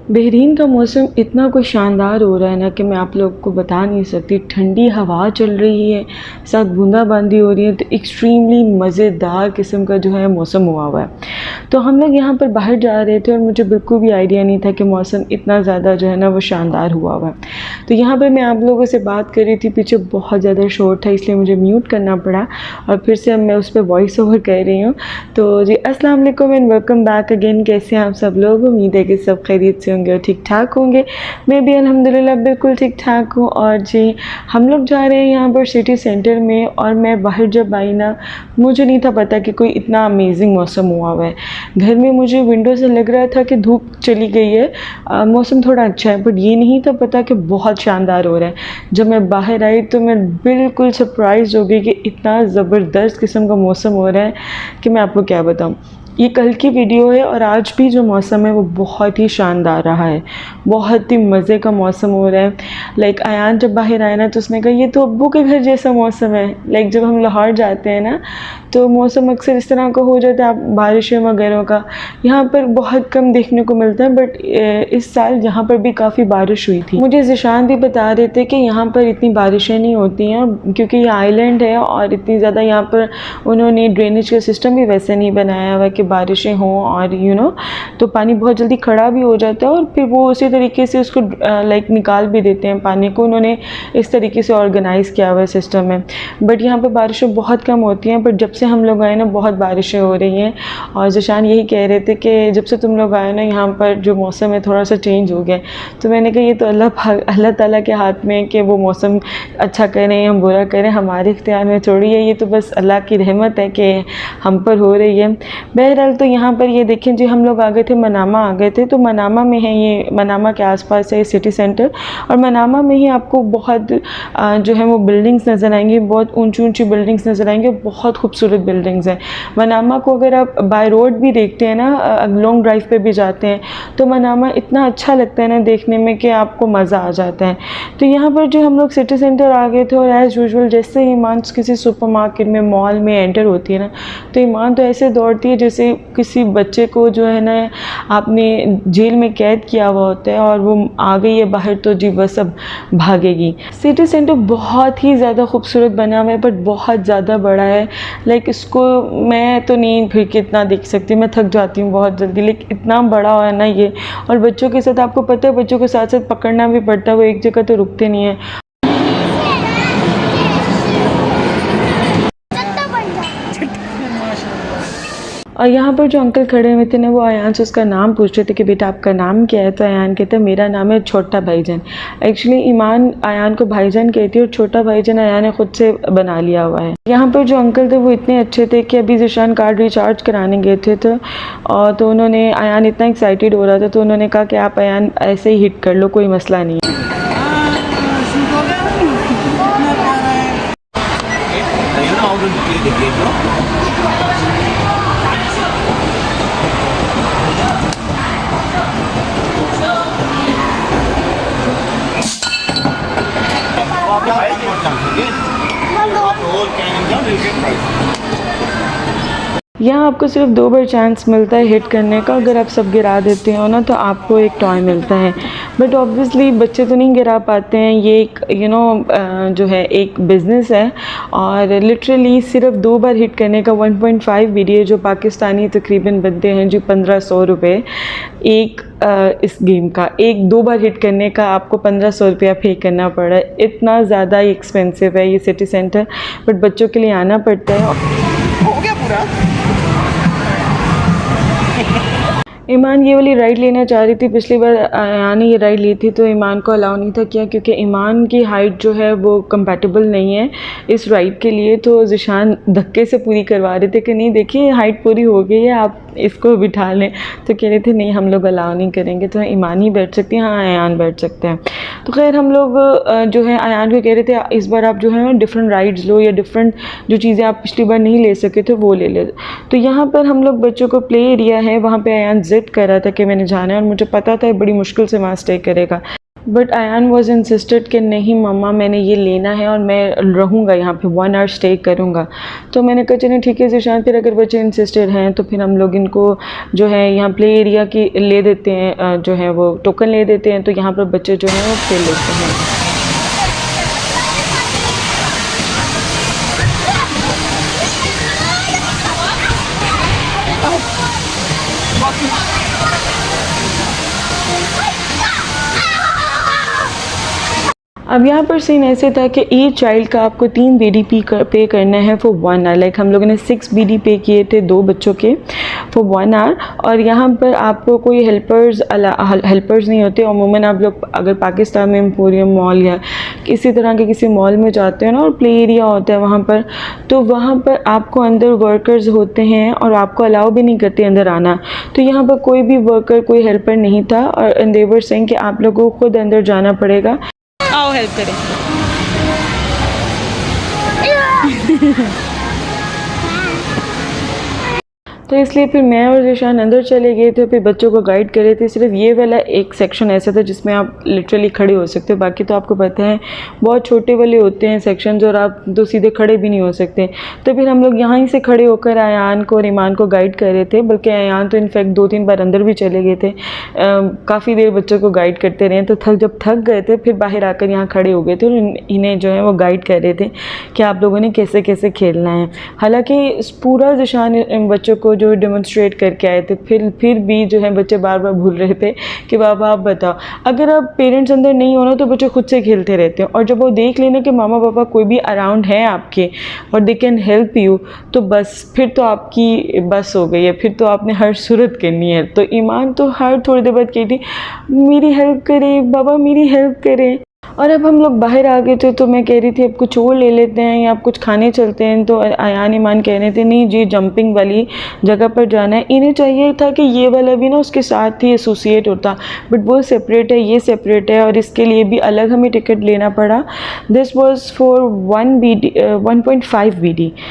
Bahrain का मौसम इतना कुछ शानदार हो रहा है ना कि मैं आप लोगों को बता नहीं सकती। ठंडी हवा चल रही है, साथ बूंदाबांदी हो रही है, तो एक्सट्रीमली मज़ेदार किस्म का जो है मौसम हुआ है। तो हम लोग यहाँ पर बाहर जा रहे थे और मुझे बिल्कुल भी आइडिया नहीं था कि मौसम इतना ज़्यादा जो है ना वो शानदार हुआ है। तो यहाँ पर मैं आप लोगों से बात कर रही थी, पीछे बहुत ज़्यादा शोर था इसलिए मुझे म्यूट करना पड़ा और फिर से अब मैं उस पर वॉइस ओवर कर रही हूँ। तो जी अस्सलाम वालेकुम एंड वेलकम बैक अगेन। कैसे हैं आप सब लोग? उम्मीद है कि सब खैरियत से होंगे और ठीक ठाक होंगे। मैं भी अल्हम्दुलिल्लाह बिल्कुल ठीक ठाक हूँ। और जी हम लोग जा रहे हैं यहाँ पर सिटी सेंटर में, और मैं बाहर जब आई ना मुझे नहीं था पता कि कोई इतना अमेजिंग मौसम हुआ है। घर में मुझे विंडो से लग रहा था कि धूप चली गई है, मौसम थोड़ा अच्छा है, बट ये नहीं था पता कि बहुत शानदार हो रहा है। जब मैं बाहर आई तो मैं बिल्कुल सरप्राइज हो गई कि इतना ज़बरदस्त किस्म का मौसम हो रहा है कि मैं आपको क्या बताऊँ। ये कल की वीडियो है और आज भी जो मौसम है वो बहुत ही शानदार रहा है, बहुत ही मज़े का मौसम हो रहा है। लाइक अयान जब बाहर आया ना तो उसने कहा ये तो अब्बू के घर जैसा मौसम है। लाइक जब हम लाहौर जाते हैं ना तो मौसम अक्सर इस तरह का हो जाता है, बारिशें वगैरह का यहाँ पर बहुत कम देखने को मिलता है, बट इस साल यहाँ पर भी काफ़ी बारिश हुई थी। मुझे ज़िशान भी बता रहे थे कि यहाँ पर इतनी बारिशें नहीं होती हैं क्योंकि ये आइलैंड है और इतनी ज़्यादा यहाँ पर उन्होंने ड्रेनेज का सिस्टम भी वैसे नहीं बनाया हुआ कि बारिशें हों और तो पानी बहुत जल्दी खड़ा भी हो जाता है और फिर वो उसी तरीके से उसको लाइक निकाल भी देते हैं पानी को। उन्होंने इस तरीके से ऑर्गेनाइज़ किया हुआ सिस्टम है। बट यहाँ पर बारिशें बहुत कम होती हैं, बट जब से हम लोग आए ना बहुत बारिशें हो रही हैं। और ज़िशान यही कह रहे थे कि जब से तुम लोग आए ना यहाँ पर जो मौसम है थोड़ा सा चेंज हो गया। तो मैंने कहा ये तो अल्लाह ताला के हाथ में है कि वो मौसम अच्छा करें या बुरा करें, हमारे इख्तियार में थोड़ी है, ये तो बस अल्लाह की रहमत है कि हम पर हो रही है। बहरहाल तो यहाँ पर ये देखें जी हम लोग आ गए थे, मनामा आ गए थे। तो मनामा में है, ये मनामा के आसपास है सिटी सेंटर, और मनामा में ही आपको बहुत जो है वो बिल्डिंग्स नज़र आएंगी, बहुत ऊंची ऊंची बिल्डिंग्स नज़र आएंगी, बहुत खूबसूरत बिल्डिंग्स हैं। मनामा को अगर आप बाय रोड भी देखते हैं ना, लॉन्ग ड्राइव पे भी जाते हैं तो मनामा इतना अच्छा लगता है ना देखने में कि आपको मज़ा आ जाता है। तो यहाँ पर जो हम लोग सिटी सेंटर आ गए थे और एज़ यूजुअल जैसे ईमान किसी सुपरमार्केट में मॉल में एंटर होती है ना तो ईमान तो ऐसे दौड़ती है जैसे किसी बच्चे को जो है ना आपने जेल में कैद किया हुआ होता है और वो आ गई है बाहर तो जी बस अब भागेगी। सिटी सेंटर बहुत ही ज़्यादा खूबसूरत बना हुआ है बट बहुत ज़्यादा बड़ा है। लाइक इसको मैं तो नहीं फिर के इतना देख सकती, मैं थक जाती हूँ बहुत जल्दी, लेकिन इतना बड़ा है ना ये। और बच्चों के साथ आपको पता है बच्चों के साथ साथ पकड़ना भी पड़ता है, वो एक जगह तो रुकते नहीं है। और यहाँ पर जो अंकल खड़े हुए थे ना वो अयान से उसका नाम पूछ रहे थे कि बेटा आपका नाम क्या है। तो अयान कहता है मेरा नाम है छोटा भाईजान। एक्चुअली ईमान अयान को भाईजान कहती है और छोटा भाईजान अयान ने खुद से बना लिया हुआ है। यहाँ पर जो अंकल थे वो इतने अच्छे थे कि अभी ज़िशान कार्ड रिचार्ज कराने गए थे तो उन्होंने, अयान इतना एक्साइटेड हो रहा था तो उन्होंने कहा कि आप अयान ऐसे ही हिट कर लो, कोई मसला नहीं है। यहाँ आपको सिर्फ 2 बार चांस मिलता है हिट करने का। अगर आप सब गिरा देते हो ना तो आपको एक टॉय मिलता है, बट ऑब्वियसली बच्चे तो नहीं गिरा पाते हैं। ये एक जो है एक बिज़नेस है और लिटरली सिर्फ 2 बार हिट करने का 1.5 वीडियो जो पाकिस्तानी तकरीबन बनते हैं जो 1500 रुपये एक इस गेम का, 1-2 बार हिट करने का आपको 1500 रुपया पे करना पड़ा है। इतना ज़्यादा एक्सपेंसिव है ये सिटी सेंटर, बट बच्चों के लिए आना पड़ता है। हो गया पूरा। ईमान ये वाली राइड लेना चाह रही थी, पिछली बार अयान ने ये राइड ली थी तो ईमान को अलाउ नहीं था किया क्योंकि ईमान की हाइट जो है वो कंपैटिबल नहीं है इस राइड के लिए। तो ज़िशान धक्के से पूरी करवा रहे थे कि नहीं देखिए हाइट पूरी हो गई है, आप इसको बिठा लें। तो कह रहे थे नहीं हम लोग अलाउ नहीं करेंगे, तो ईमान ही बैठ सकती हैं, हाँ अयान बैठ सकते हैं। तो खैर हम लोग जो है अयान को कह रहे थे इस बार आप जो है डिफरेंट राइड्स लो या डिफरेंट जो चीज़ें आप पिछली बार नहीं ले सके थे वो ले ले। तो यहाँ पर हम लोग बच्चों को प्ले एरिया है वहाँ पर अयान जिद कर रहा था कि मैंने जाना है और मुझे पता था बड़ी मुश्किल से वहाँ स्टे करेगा। बट आयान वॉज इंसिस्टेड कि नहीं मम्मा मैंने ये लेना है और मैं रहूँगा यहाँ पे 1 आवर स्टे करूँगा। तो मैंने कहा चलिए ठीक है ज़ीशान, फिर अगर बच्चे इंसिस्टेड हैं तो फिर हम लोग इनको जो है यहाँ प्ले एरिया की ले देते हैं, जो है वो टोकन ले देते हैं, तो यहाँ पर बच्चे जो हैं वो खेल लेते हैं। अब यहाँ पर सीन ऐसे था कि ईच चाइल्ड का आपको 3 BDP पे करना है फॉर 1 आवर। लाइक हम लोगों ने 6 BD पे किए थे 2 बच्चों के फॉर 1 आवर। और यहाँ पर आपको कोई हेल्पर्स नहीं होते। अमूमन आप लोग अगर पाकिस्तान में एम्पोरियम मॉल या किसी तरह के किसी मॉल में जाते हैं ना और प्ले एरिया होता है वहाँ पर, तो वहाँ पर आपको अंदर वर्कर्स होते हैं और आपको अलाउ भी नहीं करते अंदर आना। तो यहाँ पर कोई भी वर्कर, कोई हेल्पर नहीं था और दे वर सेइंग कि आप लोगों को खुद अंदर जाना पड़ेगा। आओ हेल्प करें। तो इसलिए फिर मैं और ज़ीशान अंदर चले गए थे, फिर बच्चों को गाइड कर रहे थे। सिर्फ ये वाला एक सेक्शन ऐसा था जिसमें आप लिटरली खड़े हो सकते हो, बाकी तो आपको पता है बहुत छोटे वाले होते हैं सेक्शंस और आप तो सीधे खड़े भी नहीं हो सकते। तो फिर हम लोग यहाँ से खड़े होकर आयान को और ईमान को गाइड कर रहे थे, बल्कि आयान तो इनफैक्ट 2-3 बार अंदर भी चले गए थे। काफ़ी देर बच्चों को गाइड करते रहे, तो जब थक गए थे फिर बाहर आकर यहाँ खड़े हो गए थे और इन्हें जो है वो गाइड कर रहे थे कि आप लोगों ने कैसे कैसे खेलना है। हालाँकि पूरा ज़ीशान बच्चों को जो डेमोन्स्ट्रेट करके आए थे, फिर भी जो है बच्चे बार बार भूल रहे थे कि बाबा आप बताओ। अगर आप पेरेंट्स अंदर नहीं हो ना तो बच्चे खुद से खेलते रहते हैं, और जब वो देख लेना कि मामा पापा कोई भी अराउंड है आपके और दे कैन हेल्प यू, तो बस फिर तो आपकी बस हो गई है, फिर तो आपने हर सूरत करनी है। तो ईमान तो हर थोड़ी देर बाद कहती मेरी हेल्प करें बाबा, मेरी हेल्प करें। और अब हम लोग बाहर आ गए थे तो मैं कह रही थी अब कुछ और ले लेते हैं या आप कुछ खाने चलते हैं, तो आयान ईमान कह रहे थे नहीं जी जंपिंग वाली जगह पर जाना है। इन्हें चाहिए था कि ये वाला भी ना उसके साथ ही एसोसिएट होता, बट वो सेपरेट है, ये सेपरेट है और इसके लिए भी अलग हमें टिकट लेना पड़ा। This was for 1.5 BD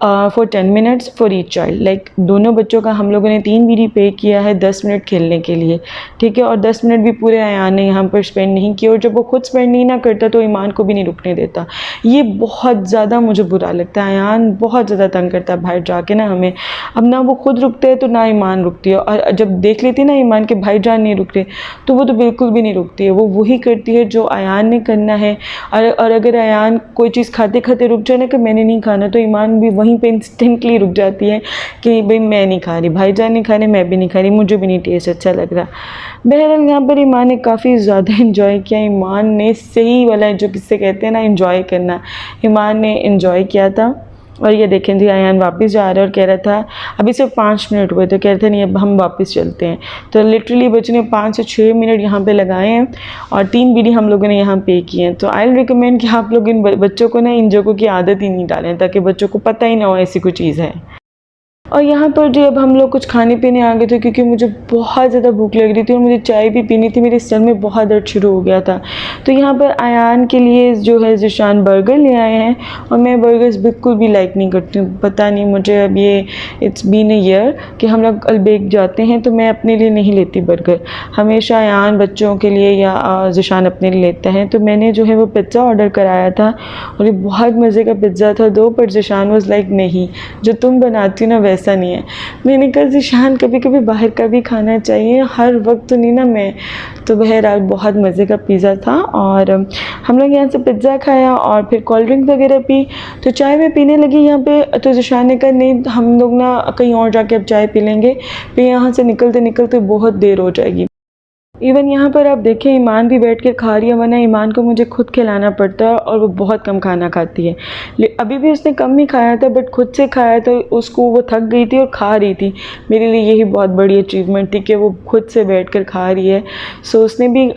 for 10 minutes for each child. Like दोनों बच्चों का हम लोगों ने 3 BD पे किया है 10 मिनट खेलने के लिए, ठीक है। और 10 मिनट भी पूरे आयान ने यहाँ पर स्पेंड नहीं किए, और जब वो खुद स्पेंड नहीं ना करता तो ईमान को भी नहीं रुकने देता। ये बहुत ज़्यादा मुझे बुरा लगता है। आयान बहुत ज़्यादा तंग करता है बाहर जाके ना हमें। अब ना वो खुद रुकते हैं तो ना ईमान रुकती है, और जब देख लेती है ना ईमान के भाईजान नहीं रुक रहे तो वो तो बिल्कुल भी नहीं रुकती है। वो वही करती है जो आयान ने करना है। और अगर आयान कोई चीज़ खाते खाते रुक जाए ना कि मैंने नहीं खाना, तो ईमान भी वहीं पे इंस्टेंटली रुक जाती है कि भाई मैं नहीं खा रही, भाईजान नहीं खा रहे, मैं भी नहीं खा रही, मुझे भी नहीं टेस्ट अच्छा लग रहा। बहरहाल यहाँ पर ईमान ने काफ़ी ज़्यादा इंजॉय किया। ईमान ने सही वाला जो किससे कहते हैं ना इंजॉय करना, ईमान ने इंजॉय किया था। और ये देखें जी आयान वापस जा रहा है और कह रहा था अभी सिर्फ 5 मिनट हुए, तो कह रहे थे नहीं अब हम वापस चलते हैं। तो लिटरली बच्चे ने 5 से 6 मिनट यहाँ पे लगाए हैं और 3 BD हम लोगों ने यहाँ पे किए हैं। तो आई विल रिकमेंड कि आप लोग इन बच्चों को ना इन जगहों की आदत ही नहीं डालें, ताकि बच्चों को पता ही ना हो ऐसी कोई चीज़ है। और यहाँ पर जी अब हम लोग कुछ खाने पीने आ गए थे, क्योंकि मुझे बहुत ज़्यादा भूख लग रही थी और मुझे चाय भी पीनी थी, मेरे सर में बहुत दर्द शुरू हो गया था। तो यहाँ पर आयान के लिए जो है ज़ीशान बर्गर ले आए हैं, और मैं बर्गर्स बिल्कुल भी लाइक नहीं करती हूँ। पता नहीं मुझे अब ये इट्स बीन ए ईयर कि हम लोग अलबेक जाते हैं तो मैं अपने लिए नहीं लेती बर्गर, हमेशा आयान बच्चों के लिए या ज़ीशान अपने लिए लेता है। तो मैंने जो है वो पिज़्ज़ा ऑर्डर कराया था और ये बहुत मज़े का पिज़्ज़ा था दो, पर ज़ीशान वाज लाइक नहीं जो तुम बनाती हो ना वैसा नहीं है। मैंने कहा ज़ीशान कभी कभी बाहर का भी खाना चाहिए, हर वक्त तो नहीं ना मैं। तो बहरहाल बहुत मज़े का पिज़्ज़ा था और हम लोग यहाँ से पिज़्ज़ा खाया और फिर कोल्ड ड्रिंक वगैरह पी। तो चाय में पीने लगी यहाँ पे, तो ज़ीशान ने कहा नहीं हम लोग ना कहीं और जाके अब चाय पी लेंगे, फिर यहाँ से निकलते निकलते बहुत देर हो जाएगी। इवन यहाँ पर आप देखें ईमान भी बैठ कर खा रही है, वरना ईमान को मुझे खुद खिलाना पड़ता है और वो बहुत कम खाना खाती है। अभी भी उसने कम ही खाया था, बट खुद से खाया तो उसको वो थक गई थी और खा रही थी। मेरे लिए यही बहुत बड़ी अचीवमेंट थी कि वो खुद से बैठ कर खा रही है। सो उसने भी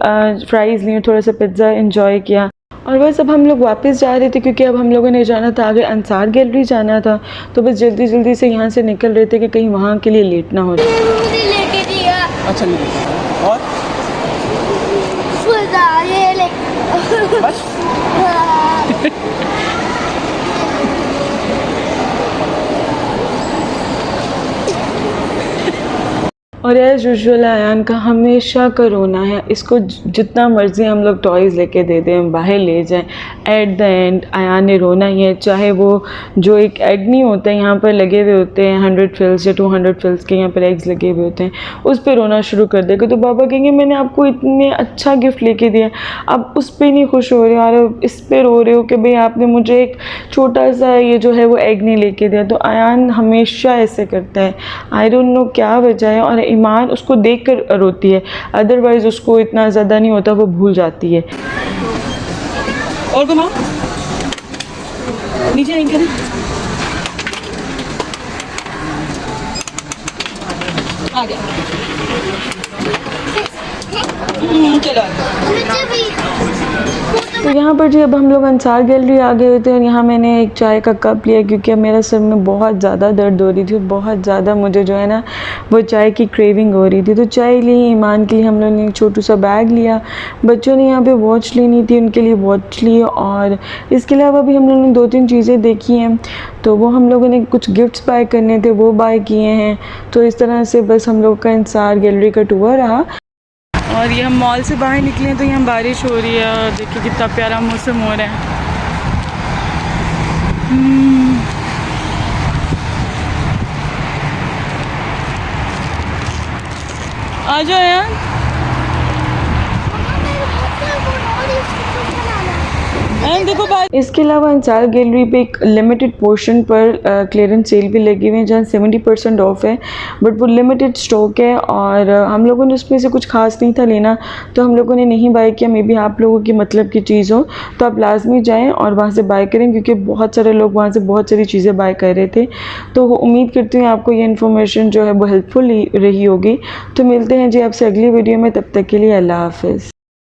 फ्राइज़ ली, थोड़ा सा पिज़्ज़ा इंजॉय किया। और बस अब हम लोग वापस जा रहे थे, क्योंकि अब हम लोगों ने जाना था आगे अंसार गैलरी जाना था। तो बस जल्दी जल्दी से यहाँ से निकल रहे थे कि कहीं वहाँ के लिए लेट ना हो जाए। अच्छा और बस और एज़ यूजुअल अयान का हमेशा का रोना है। इसको जितना मर्ज़ी हम लोग टॉयज़ लेके दे दें, बाहर ले जाएं, एट द एंड अयान ने रोना ही है। चाहे वो जो एक एग नहीं होता है यहाँ पर लगे हुए होते हैं 100 फिल्स या 200 फिल्स के यहाँ पर एग्स लगे हुए होते हैं, उस पर रोना शुरू कर देगा। तो पापा कहेंगे मैंने आपको इतने अच्छा गिफ्ट लेके दिया, आप उस पर नहीं खुश हो रहे हो और इस पर रो रहे हो कि भाई आपने मुझे एक छोटा सा ये जो है वो एग नहीं लेके दिया। तो अयान हमेशा ऐसे करता है, आई डोंट नो क्या वजह है। और ईमान उसको देख कर रोती है, अदरवाइज़ उसको इतना ज़्यादा नहीं होता, वो भूल जाती है। और घुमाओ, नीचे नहीं करें, आ गया। चलो मुझे भी तो यहाँ पर जी अब हम लोग अंसार गैलरी आ गए थे और यहाँ मैंने एक चाय का कप लिया क्योंकि अब मेरा सर में बहुत ज़्यादा दर्द हो रही थी, बहुत ज़्यादा मुझे जो है ना वो चाय की क्रेविंग हो रही थी। तो चाय ली, ईमान के लिए हम लोगों ने एक छोटू सा बैग लिया, बच्चों ने यहाँ पे वॉच लेनी थी, उनके लिए वॉच ली। और इसके अलावा भी हम लोगों ने 2-3 चीज़ें देखी हैं, तो वो हम लोगों ने कुछ गिफ्ट्स बाय करने थे, वो बाय किए हैं। तो इस तरह से बस हम लोग का अंसार गैलरी का टूर रहा। और ये हम मॉल से बाहर निकले हैं तो यहाँ बारिश हो रही है और देखिए कितना प्यारा मौसम हो रहा है। आ जाओ यार। देखो इसके अलावा अंसार गैलरी पे एक लिमिटेड पोर्शन पर क्लियरेंस सेल भी लगी हुई है जहाँ 70% ऑफ है, बट वो लिमिटेड स्टॉक है। और हम लोगों ने उसमें से कुछ खास नहीं था लेना, तो हम लोगों ने नहीं बाय किया। मे बी आप लोगों की मतलब की चीज़ हो तो आप लाजमी जाएं और वहाँ से बाय करें, क्योंकि बहुत सारे लोग वहाँ से बहुत सारी चीज़ें बाय कर रहे थे। तो उम्मीद करती हूँ आपको ये इन्फॉर्मेशन जो है वो हेल्पफुल रही होगी। तो मिलते हैं जी आपसे अगली वीडियो में, तब तक के लिए अल्लाह हाफ़िज़।